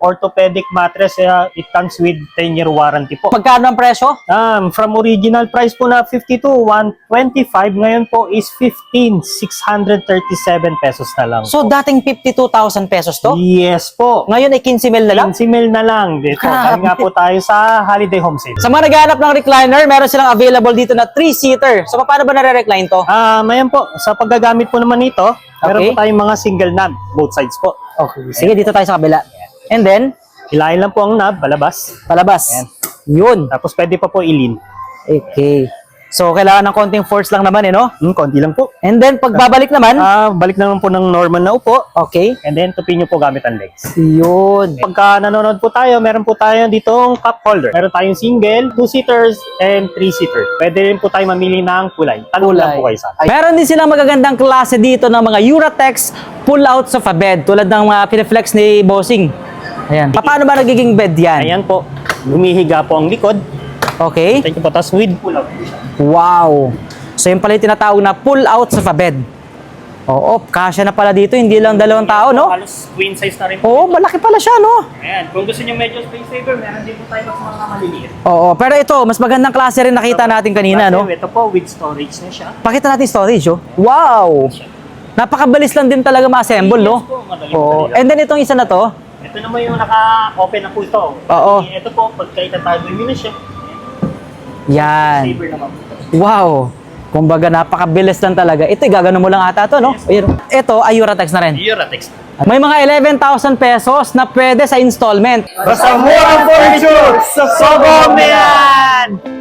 orthopedic mattress. It comes with 10-year warranty po. Magkano ang presyo? From original price po na 52,125, ngayon po is 15,637 pesos na lang. So, dating 52,000 pesos to? Yes po. Ngayon ay 15 mil na lang? 15 mil na lang. Dito, dahil nga po tayo sa holiday home sale. Sa mga naghahanap ng recliner, meron silang available dito na 3-seater. So, paano ba nare-recline to? Mayan po, sa paggagamit po naman nito, meron Okay. po tayong mga single knob, both sides po. Okay. Sige, dito tayo sa kabila. And then, Hilahin lang po ang knob, palabas. palabas. Ayan. Yun. Tapos pwede pa po ilin. Okay. So, kailangan ng konting force lang naman, no? Konti lang po. And then, pagbabalik naman, Balik naman po ng normal na upo. okay. And then, tupin nyo po gamit ang legs. Yun. Pagka nanonood po tayo, meron po tayo ditong cup holder. Meron tayong single, 2-seaters, and 3-seater. Pwede rin po tayo mamili ng kulay. Tanong lang po kayo sa akin. Meron din silang magagandang klase dito ng mga Uratex pull-out sofa bed tulad ng mga pineflex ni Bossing. Ayan. Paano ba nagiging bed yan? Ayan po, humihiga po ang likod. Okay. Thank you po, tapos with pull-out. Wow. So yun pala yung tinatawag na pull-out sofa bed. Oo, kasya na pala dito. Hindi lang 2 tao, no? Halos queen size na rin po. Oo, malaki pala siya, no? Ayan, kung gusto nyo medyo space saver, meron din po tayo mas mga maliliit. Oo, pero ito, mas magandang klase rin nakita natin kanina, no? Ito po, with storage na siya. Pakita natin storage, oh. Wow! Napakabilis lang din talaga ma-assemble, no? Yes po, madali Oo. lang. And then itong isa na to, Ito naman yung naka-open na po ito. Oo. Ito po, pagka itatagoy nyo na siya, yan. saver naman po. Wow! Kumbaga, napakabilis lang talaga. Ito, gagano mo lang ata to, no? Ayun. Ito, ay Uratex na rin. Uratex. May mga 11,000 pesos na pwede sa installment. Basta murang furniture sa Sogo, man!